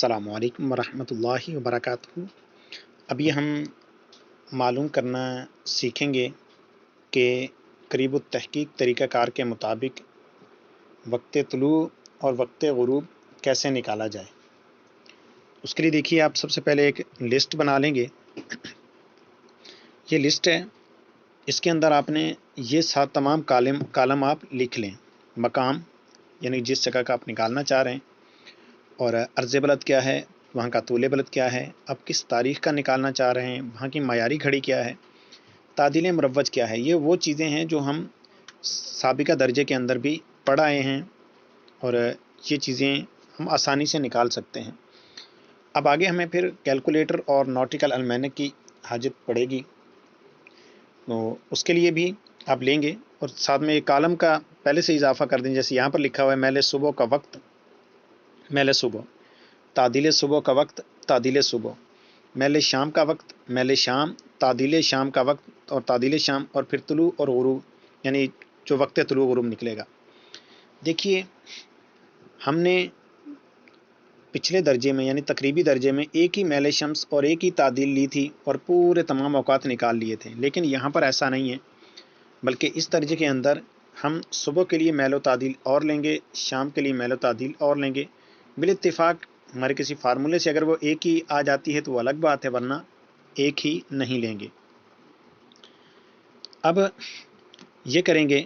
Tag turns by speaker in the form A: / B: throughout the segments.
A: अस्सलामु अलैकुम वरहमतुल्लाहि वबरकातुहू। अभी हम मालूम करना सीखेंगे कि करीब तहकीक तरीक़ाकार के मुताबिक वक्त तुलू और वक्त ग़ुरूब कैसे निकाला जाए। उसके लिए देखिए, आप सबसे पहले एक लिस्ट बना लेंगे। ये लिस्ट है, इसके अंदर आपने ये सात तमाम कालम आप लिख लें। मकाम यानी जिस जगह का आप निकालना चाह रहे हैं, और अर्ज़ बलद क्या है, वहाँ का तूल बलद क्या है, अब किस तारीख़ का निकालना चाह रहे हैं, वहाँ की मायारी घड़ी क्या है, तादील मुरव्वज क्या है। ये वो चीज़ें हैं जो हम साबिका दर्जे के अंदर भी पढ़ आए हैं और ये चीज़ें हम आसानी से निकाल सकते हैं। अब आगे हमें फिर कैलकुलेटर और नॉटिकल अलमैनिक की हाजत पड़ेगी, तो उसके लिए भी आप लेंगे और साथ में एक कालम का पहले से इजाफा कर दें। जैसे यहाँ पर लिखा हुआ है मैल सुबह का वक्त, मैल सुबह, तादील सुबह का वक्त, तादील सुबह, मैल शाम का वक्त, मैल शाम, तादील शाम का वक्त और तादील शाम, और फिर तुलू और गुरूब यानी जो वक्त तुलू गुरूब निकलेगा। देखिए, हमने पिछले दर्जे में यानी तकरीबी दर्जे में एक ही मैल शम्स और एक ही तादील ली थी और पूरे तमाम औकात निकाल लिए थे, लेकिन यहाँ पर ऐसा नहीं है, बल्कि इस दर्जे के अंदर हम सुबह के लिए मैल तादील और लेंगे, शाम के लिए मैल तादील और लेंगे। बिल इत्तिफाक हमारे किसी फार्मूले से अगर वो एक ही आ जाती है तो वो अलग बात है, वरना एक ही नहीं लेंगे। अब ये करेंगे,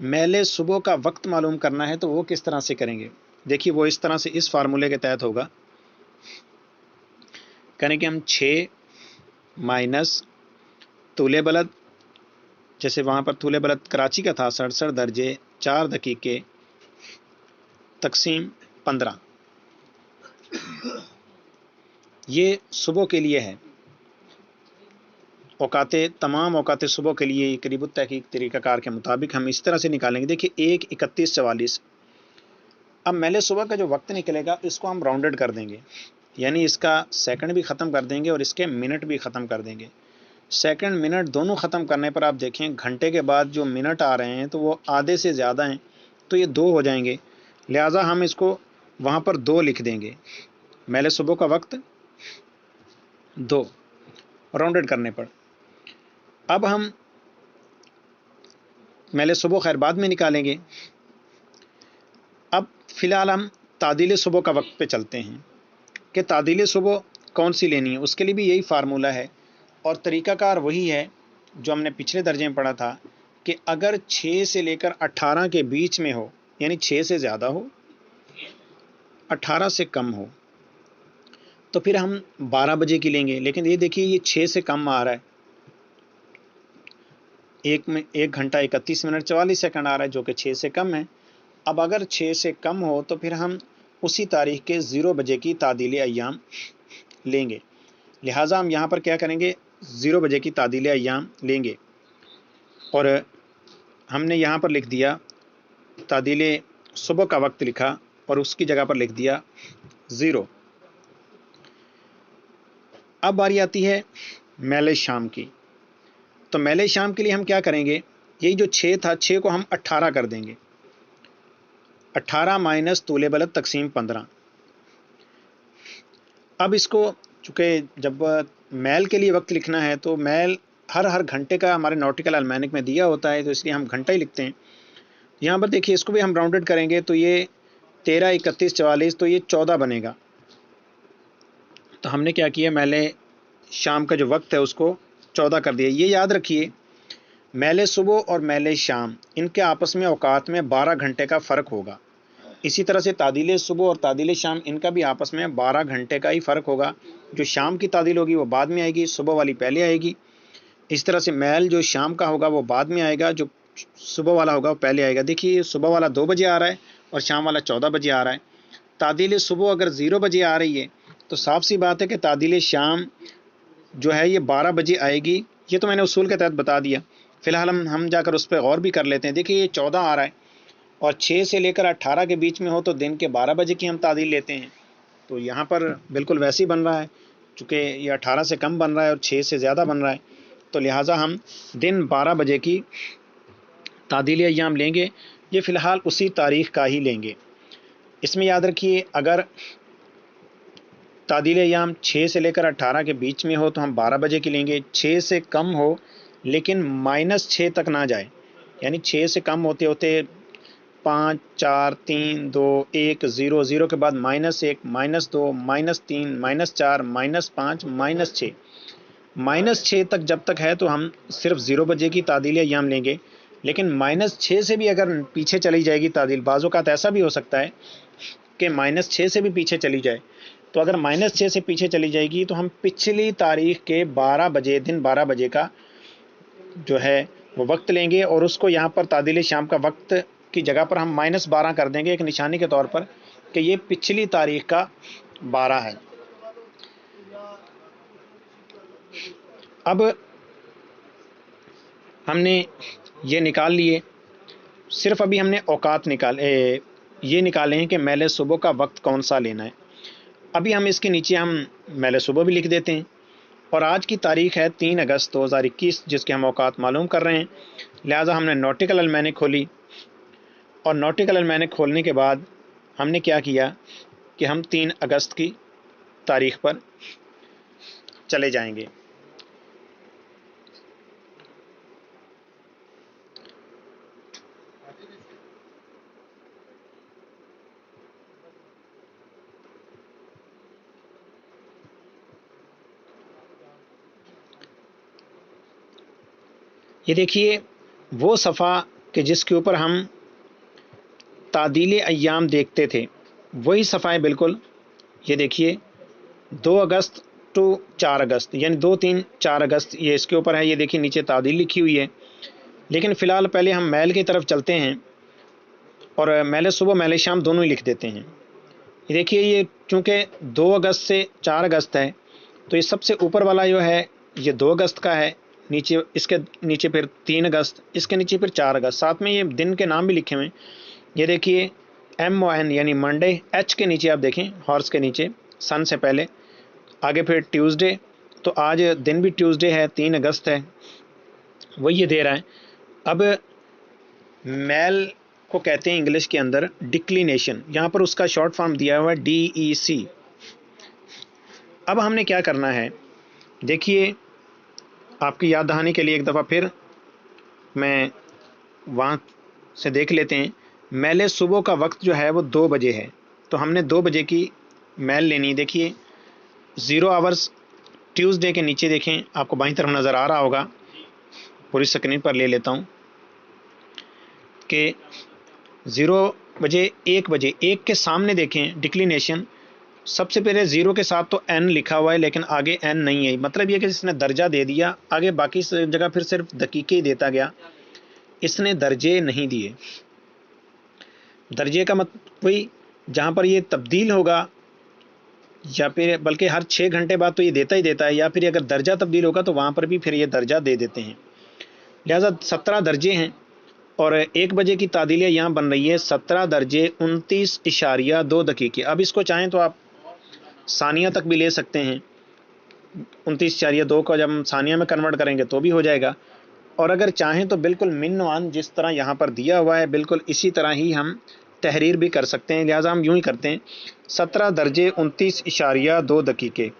A: मैल सुबह का वक्त मालूम करना है तो वो किस तरह से करेंगे। देखिए, वो इस तरह से इस फार्मूले के तहत होगा। करेंगे हम 6 माइनस तूले बलद, जैसे वहाँ पर तूले बलद कराची का था 67 दर्जे 4 दकीके तकसीम 15, ये सुबह के लिए है। औकाते तमाम औकाते सुबह के लिए करीब तहकीक तरीक़ाकार के मुताबिक हम इस तरह से निकालेंगे। देखिए 1 31 44। अब मैल सुबह का जो वक्त निकलेगा इसको हम राउंडेड कर देंगे, यानी इसका सेकंड भी ख़त्म कर देंगे और इसके मिनट भी ख़त्म कर देंगे। सेकंड मिनट दोनों ख़त्म करने पर आप देखें घंटे के बाद जो मिनट आ रहे हैं तो वो आधे से ज़्यादा हैं, तो ये 2 हो जाएंगे, लिहाजा हम इसको वहाँ पर 2 लिख देंगे। मैल सुबह का वक्त 2 राउंडेड करने पर। अब हम मैल सुबह खैर बाद में निकालेंगे। अब फ़िलहाल हम तादील सुबह का वक्त पे चलते हैं कि तादील सुबह कौन सी लेनी है। उसके लिए भी यही फार्मूला है और तरीक़ाकार वही है जो हमने पिछले दर्जे में पढ़ा था कि अगर 6 से लेकर 18 के बीच में हो, यानी 6 से ज़्यादा हो, 18 से कम हो, तो फिर हम 12 बजे की लेंगे। लेकिन ये देखिए, ये 6 से कम आ रहा है, 1 घंटा 31 मिनट 44 सेकंड आ रहा है, जो कि 6 से कम है। अब अगर 6 से कम हो तो फिर हम उसी तारीख के 0 बजे की तादील अय्याम लेंगे। लिहाजा हम यहाँ पर क्या करेंगे, 0 बजे की तादील अय्याम लेंगे और हमने यहाँ पर लिख दिया तादील सुबह का वक्त लिखा और उसकी जगह पर लिख दिया 0। अब बारी आती है मैल शाम की। तो मैल शाम के लिए हम क्या करेंगे, यही जो 6 था, 6 को हम 18 कर देंगे। 18 माइनस तूले बलद तकसीम 15। अब इसको चूँकि जब मैल के लिए वक्त लिखना है तो मैल हर घंटे का हमारे नॉटिकल अलमैनिक में दिया होता है, तो इसलिए हम घंटा ही लिखते हैं। यहाँ पर देखिए, इसको भी हम राउंडेड करेंगे तो ये 13 31 44, तो ये 14 बनेगा। तो हमने क्या किया, मैल शाम का जो वक्त है उसको 14 कर दिया। ये याद रखिए, मैल सुबह और मैल शाम इनके आपस में औकात में 12 घंटे का फ़र्क होगा। इसी तरह से तादील सुबह और तादील शाम इनका भी आपस में 12 घंटे का ही फ़र्क होगा। जो शाम की तादील होगी वो बाद में आएगी, सुबह वाली पहले आएगी। इस तरह से मैल जो शाम का होगा वो बाद में आएगा, जो सुबह वाला होगा वो पहले आएगा। देखिए, सुबह वाला 2 बजे आ रहा है और शाम वाला 14 बजे आ रहा है। तादील सुबह अगर 0 बजे आ रही है तो साफ सी बात है कि तादील शाम जो है ये 12 बजे आएगी। ये तो मैंने उसूल के तहत बता दिया। फ़िलहाल हम जाकर उस पर गौर भी कर लेते हैं। देखिए, ये 14 आ रहा है और 6 से लेकर 18 के बीच में हो तो दिन के 12 बजे की हम तादील लेते हैं। तो यहाँ पर बिल्कुल वैसे ही बन रहा है, चूँकि ये 18 से कम बन रहा है और 6 से ज़्यादा बन रहा है, तो लिहाजा हम दिन 12 बजे की तादील अय्याम लेंगे। ये फ़िलहाल उसी तारीख़ का ही लेंगे। इसमें याद रखिए, अगर तादील अय्याम 6 से लेकर 18 के बीच में हो तो हम 12 बजे की लेंगे। 6 से कम हो लेकिन -6 तक ना जाए, यानी 6 से कम होते होते 5 4 3 2 1 0 0 के बाद -1 -2 -3 -4 -5 -6 -6 तक जब तक है तो हम सिर्फ 0 बजे की तादील अय्याम लेंगे। लेकिन -6 से भी अगर पीछे चली जाएगी तादील, बाज़-औक़ात ऐसा भी हो सकता है कि -6 से भी पीछे चली जाए, तो अगर -6 से पीछे चली जाएगी तो हम पिछली तारीख के 12 बजे, दिन 12 बजे का जो है वो वक्त लेंगे और उसको यहाँ पर तादील शाम का वक्त की जगह पर हम -12 कर देंगे, एक निशानी के तौर पर कि ये पिछली तारीख का 12 है। अब हमने ये निकाल लिए, सिर्फ अभी हमने औकात ये निकाले हैं कि मेले सुबह का वक्त कौन सा लेना है। अभी हम इसके नीचे हम मेले सुबह भी लिख देते हैं और आज की तारीख है 3 अगस्त 2021, जिसके हम औकात मालूम कर रहे हैं। लिहाजा हमने नॉटिकल अलमैनिक खोली और नॉटिकल अलमैनिक खोलने के बाद हमने क्या किया कि हम 3 अगस्त की तारीख पर चले जाएंगे। ये देखिए वो सफ़ा कि जिसके ऊपर हम तादील अय्याम देखते थे, वही सफ़ा है बिल्कुल। ये देखिए 2 अगस्त टू 4 अगस्त, यानी 2 3 4 अगस्त ये इसके ऊपर है। ये देखिए नीचे तादील लिखी हुई है। लेकिन फ़िलहाल पहले हम मैल की तरफ चलते हैं और मेले सुबह मेले शाम दोनों ही लिख देते हैं। ये देखिए ये चूँकि 2 अगस्त से 4 अगस्त है तो ये सबसे ऊपर वाला जो है ये 2 अगस्त का है, नीचे इसके नीचे फिर 3 अगस्त, इसके नीचे फिर 4 अगस्त, साथ में ये दिन के नाम भी लिखे हुए हैं। ये देखिए MON यानी मंडे, H के नीचे आप देखें हॉर्स के नीचे सन से पहले, आगे फिर ट्यूसडे, तो आज दिन भी ट्यूसडे है, 3 अगस्त है, वही ये दे रहा है। अब मैल को कहते हैं इंग्लिश के अंदर डिक्लिनेशन, यहाँ पर उसका शॉर्ट फॉर्म दिया हुआ है DEC। अब हमने क्या करना है, देखिए आपकी याद दहानी के लिए एक दफ़ा फिर मैं वहाँ से देख लेते हैं। मेले सुबह का वक्त जो है वो 2 बजे है, तो हमने 2 बजे की मेल लेनी। देखिए 0 आवर्स ट्यूसडे के नीचे देखें, आपको बाईं तरफ नज़र आ रहा होगा, पूरी स्क्रीन पर ले लेता हूँ कि 0 बजे 1 बजे 1 के सामने देखें डिक्लिनेशन, सबसे पहले 0 के साथ तो n लिखा हुआ है लेकिन आगे n नहीं है, मतलब ये कि इसने दर्जा दे दिया, आगे बाकी जगह फिर सिर्फ दकीके ही देता गया, इसने दर्जे नहीं दिए। दर्जे का मतलब वही जहाँ पर ये तब्दील होगा या फिर बल्कि हर 6 घंटे बाद तो ये देता ही देता है, या फिर अगर दर्जा तब्दील होगा तो वहाँ पर भी फिर ये दर्जा दे देते हैं। लिहाजा 17 दर्जे हैं और 1 बजे की तादील यहाँ बन रही है 17 दर्जे 29.2 दकीके। अब इसको चाहें तो आप सानिया तक भी ले सकते हैं, 29.2 को जब हम सानिया में कन्वर्ट करेंगे तो भी हो जाएगा, और अगर चाहें तो बिल्कुल मिनवान जिस तरह यहाँ पर दिया हुआ है बिल्कुल इसी तरह ही हम तहरीर भी कर सकते हैं। लिहाजा हम यूँ ही करते हैं 17 दर्जे 29.2 दकीके।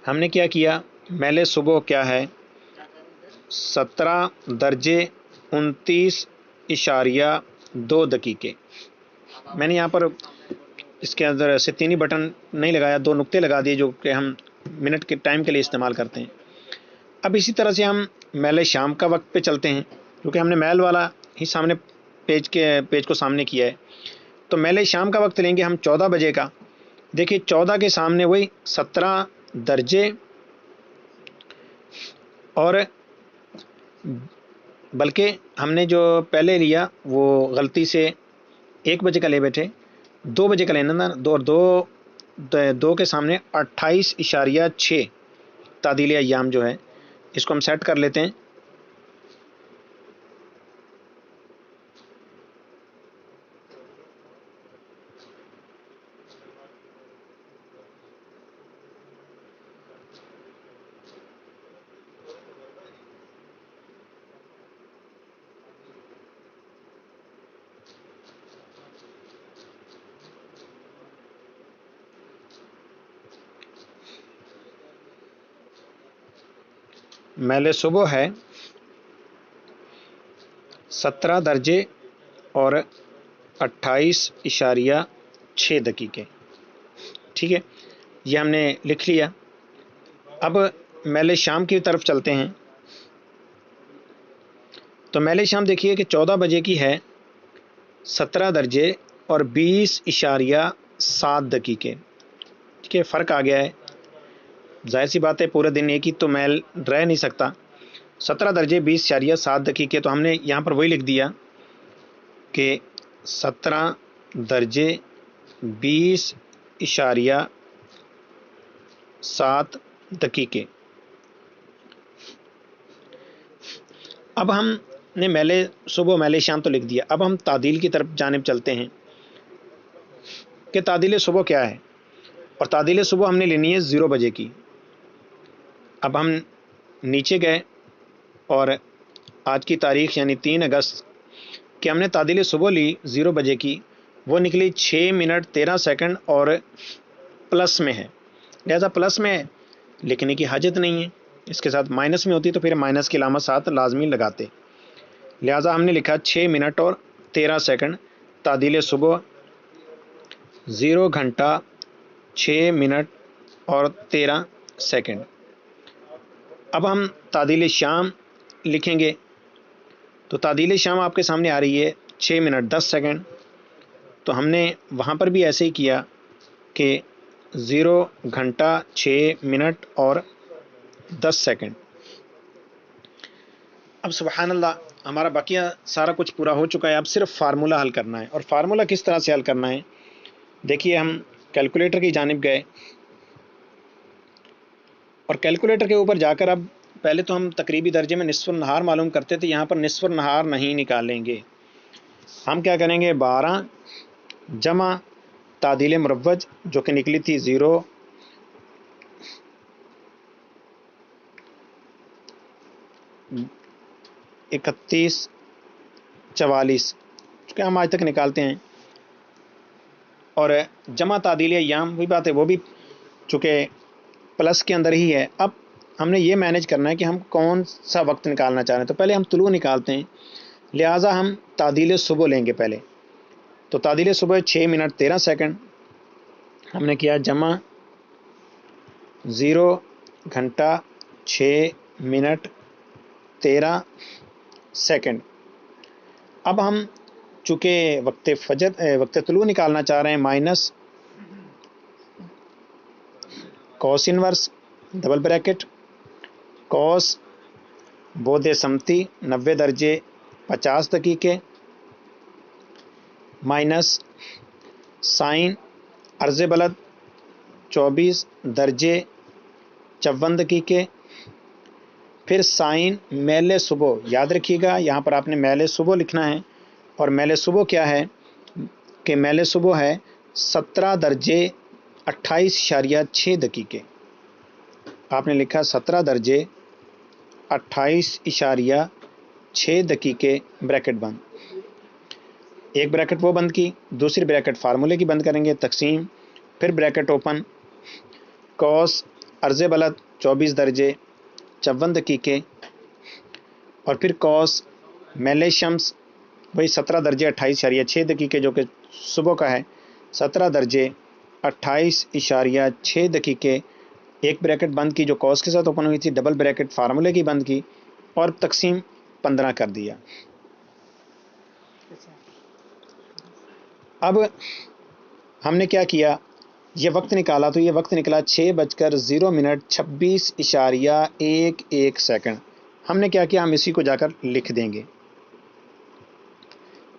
A: हमने क्या किया, मेले सुबह क्या है 17 दर्जे 29.2 दकीके। मैंने यहाँ पर इसके अंदर से 3 ही बटन नहीं लगाया, 2 नुक्ते लगा दिए जो कि हम मिनट के टाइम के लिए इस्तेमाल करते हैं। अब इसी तरह से हम मेले शाम का वक्त पे चलते हैं, क्योंकि हमने मैल वाला ही सामने पेज को सामने किया है, तो मेले शाम का वक्त लेंगे हम 14 बजे का। देखिए 14 के सामने वही 17 दर्जे, और बल्कि हमने जो पहले लिया वो गलती से 1 बजे का ले बैठे, 2 बजे का लेना था, दो के सामने 28.6 तादील अय्याम जो है इसको हम सेट कर लेते हैं। میل صبح ہے 17 درجے اور 28.6 دقیقے. ٹھیک ہے، یہ ہم نے لکھ لیا. اب میل شام کی طرف چلتے ہیں. تو میل شام دیکھیے کہ 14 بجے کی ہے 17 درجے اور 20.7 دقیقے. ٹھیک ہے، فرق آ گیا ہے. ظاہر سی بات ہے پورے دن ایک ہی تو میل رہ نہیں سکتا. 17 درجے 20.7 دقیقے، تو ہم نے یہاں پر وہی لکھ دیا کہ 17 درجے 20.7 دقیقے. اب ہم نے میل صبح میل شام تو لکھ دیا. اب ہم تعدیل کی طرف جانب چلتے ہیں کہ تعدیل صبح کیا ہے. اور تعدیل صبح ہم نے لینی ہے 0 بجے کی. اب ہم نیچے گئے اور آج کی تاریخ یعنی 3 اگست کہ ہم نے تعدیل صبح لی 0 بجے کی، وہ نکلی 6 منٹ 13 سیکنڈ اور پلس میں ہے. لہذا پلس میں لکھنے کی حاجت نہیں ہے، اس کے ساتھ مائنس میں ہوتی تو پھر مائنس کی علامت ساتھ لازمی لگاتے. لہذا ہم نے لکھا 6 منٹ اور 13 سیکنڈ. تعدیل صبح 0 گھنٹہ 6 منٹ اور 13 سیکنڈ. اب ہم تعدیل شام لکھیں گے تو تعدیل شام آپ کے سامنے آ رہی ہے 6 منٹ 10 سیکنڈ. تو ہم نے وہاں پر بھی ایسے ہی کیا کہ 0 گھنٹہ 6 منٹ اور 10 سیکنڈ. اب سبحان اللہ ہمارا باقیہ سارا کچھ پورا ہو چکا ہے. اب صرف فارمولہ حل کرنا ہے. اور فارمولہ کس طرح سے حل کرنا ہے دیکھیے، ہم کیلکولیٹر کی جانب گئے اور کیلکولیٹر کے اوپر جا کر اب پہلے تو ہم تقریبی درجے میں نصف النہار معلوم کرتے تھے، یہاں پر نصف النہار نہیں نکالیں گے. ہم کیا کریں گے، 12 جمع تعدیل مروج جو کہ نکلی تھی 0 3144 کہ ہم آج تک نکالتے ہیں، اور جمع تعدیل ایام وہی بات ہے، وہ بھی چونکہ پلس کے اندر ہی ہے. اب ہم نے یہ مینیج کرنا ہے کہ ہم کون سا وقت نکالنا چاہ رہے ہیں. تو پہلے ہم طلوع نکالتے ہیں، لہٰذا ہم تعدیل صبح لیں گے پہلے. تو تعدیل صبح 6 منٹ 13 سیکنڈ ہم نے کیا جمع 0 گھنٹہ 6 منٹ 13 سیکنڈ. اب ہم چونکہ وقت طلوع نکالنا چاہ رہے ہیں، مائنس کوس انورس ڈبل بریکٹ کوس بود سمتی 90 درجے 50 دقیقے مائنس سائن عرض بلد 24 درجے 54 دقیقے. پھر سائن میل صبح، یاد رکھیے گا یہاں پر آپ نے میل صبح لکھنا ہے. اور میل صبح کیا ہے کہ میل صبح ہے 17 درجے 28.6 دقیقے. آپ نے لکھا 17 درجے 28.6 دقیقے بریکٹ بند. ایک بریکٹ وہ بند کی، دوسری بریکٹ فارمولے کی بند کریں گے، تقسیم، پھر بریکٹ اوپن، کوس عرض بلد 24 درجے 54 دقیقے، اور پھر کوس میل شمس وہی 17 درجے 28.6 دقیقے جو کہ صبح کا ہے، 17 درجے 28.6 دقیقے. ایک بریکٹ بند کی جو کوس کے ساتھ اوپن ہوئی تھی، ڈبل بریکٹ فارمولے کی بند کی، اور تقسیم 15 کر دیا. اب ہم نے کیا کیا، یہ وقت نکالا تو یہ وقت نکلا 6:0 سیکنڈ. ہم نے کیا ہم اسی کو جا کر لکھ دیں گے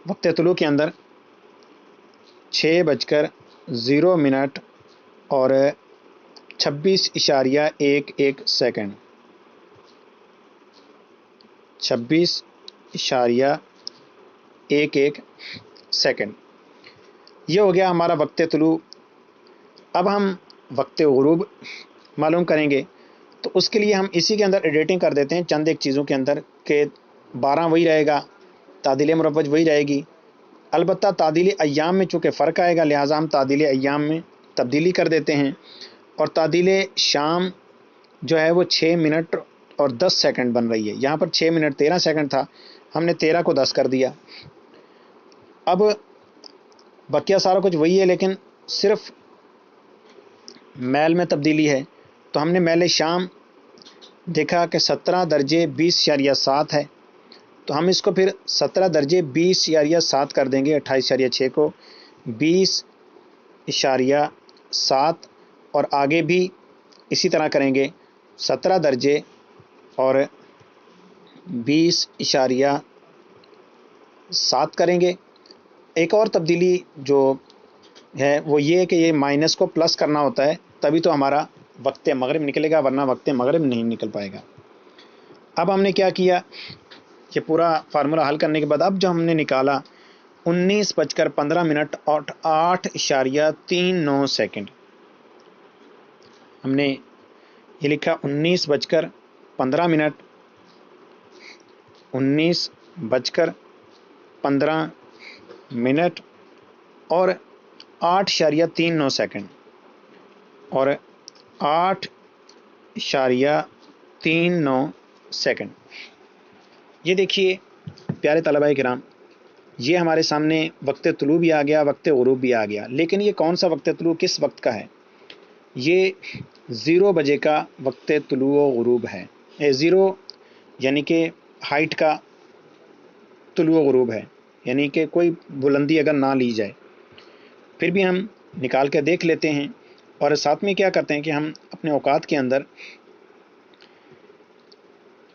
A: وقت طلوع کے اندر 6:0 اور 26.11 سیکنڈ 26.11 سیکنڈ. یہ ہو گیا ہمارا وقت طلوع. اب ہم وقت غروب معلوم کریں گے، تو اس کے لیے ہم اسی کے اندر ایڈیٹنگ کر دیتے ہیں چند ایک چیزوں کے اندر کہ 12 وہی رہے گا، تعدیل مروج وہی رہے گی. البتہ تعدیل ایام میں چونکہ فرق آئے گا، لہٰذا ہم تعدیل ایام میں تبدیلی کر دیتے ہیں. اور تعدیل شام جو ہے وہ 6 منٹ اور 10 سیکنڈ بن رہی ہے. یہاں پر 6 منٹ 13 سیکنڈ تھا، ہم نے 13 کو 10 کر دیا. اب بقیہ سارا کچھ وہی ہے، لیکن صرف میل میں تبدیلی ہے. تو ہم نے میل شام دیکھا کہ 17 درجے 20.7 ہے، تو ہم اس کو پھر 17 درجے 20.7 کر دیں گے. 28.6 کو 20.7 اور آگے بھی اسی طرح کریں گے. 17 درجے اور 20.7 کریں گے. ایک اور تبدیلی جو ہے وہ یہ ہے کہ یہ مائنس کو پلس کرنا ہوتا ہے، تبھی تو ہمارا وقت مغرب نکلے گا، ورنہ وقت مغرب نہیں نکل پائے گا. اب ہم نے کیا کیا کہ پورا فارمولہ حل کرنے کے بعد اب جو ہم نے نکالا 19:15 اور 8.39 سیکنڈ، ہم نے یہ لکھا 19:15 اور 8.39 سیکنڈ اور 8.39 سیکنڈ. یہ دیکھیے پیارے طلباء کرام، یہ ہمارے سامنے وقت طلوع بھی آ گیا، وقت غروب بھی آ گیا. لیکن یہ کون سا وقت طلوع کس وقت کا ہے؟ یہ 0 بجے کا وقت طلوع و غروب ہے. 0 یعنی کہ ہائٹ کا طلوع و غروب ہے، یعنی کہ کوئی بلندی اگر نہ لی جائے. پھر بھی ہم نکال کے دیکھ لیتے ہیں، اور ساتھ میں کیا کرتے ہیں کہ ہم اپنے اوقات کے اندر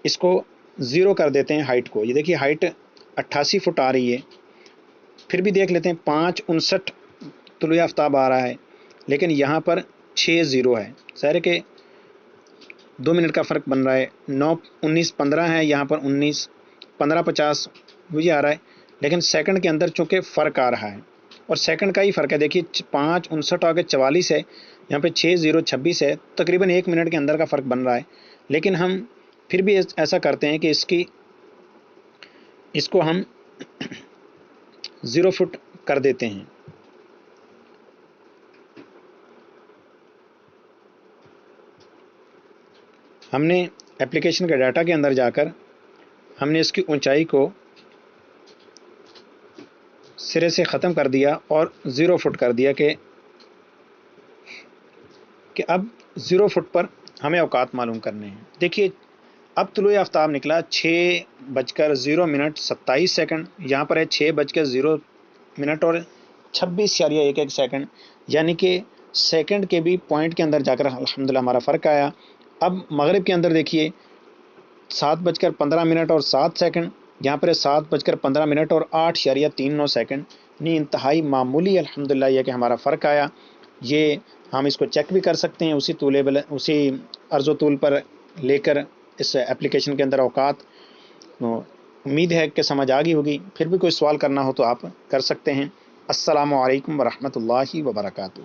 A: اس کو 0 کر دیتے ہیں ہائٹ کو. یہ دیکھیے ہائٹ 88 فٹ آ رہی ہے. پھر بھی دیکھ لیتے ہیں 5:59 طلوع آفتاب آ رہا ہے، لیکن یہاں پر 6 0 ہے. ظاہر ہے کہ 2 منٹ کا فرق بن رہا ہے. 19:15 ہے، یہاں پر 15:50 مجھے آ رہا ہے، لیکن سیکنڈ کے اندر چونکہ فرق آ رہا ہے، اور سیکنڈ کا ہی فرق ہے. دیکھیے 5:59 آگے 44 ہے، یہاں پہ 6 0 26 ہے، تقریباً 1 منٹ کے اندر کا فرق بن رہا ہے. لیکن ہم پھر بھی ایسا کرتے ہیں کہ اس کو ہم 0 فٹ کر دیتے ہیں. ہم نے اپلیکیشن کے ڈاٹا کے اندر جا کر ہم نے اس کی اونچائی کو سرے سے ختم کر دیا اور 0 فٹ کر دیا کہ اب 0 فٹ پر ہمیں اوقات معلوم کرنے ہیں. دیکھیے اب طلوع آفتاب نکلا 6:0:27 سیکنڈ، یہاں پر ہے 6:0 اور 26.11 سیکنڈ، یعنی کہ سیکنڈ کے بھی پوائنٹ کے اندر جا کر الحمدللہ ہمارا فرق آیا. اب مغرب کے اندر دیکھیے 7:15 اور 7 سیکنڈ، یہاں پر ہے 7:15 اور 8.39 سیکنڈ. نہیں انتہائی معمولی الحمدللہ یہ کہ ہمارا فرق آیا. یہ ہم اس کو چیک بھی کر سکتے ہیں اسی عرض و طول پر لے کر اس اپلیکیشن کے اندر اوقات. امید ہے کہ سمجھ آ گئی ہوگی. پھر بھی کوئی سوال کرنا ہو تو آپ کر سکتے ہیں. السلام علیکم ورحمۃ اللہ وبرکاتہ.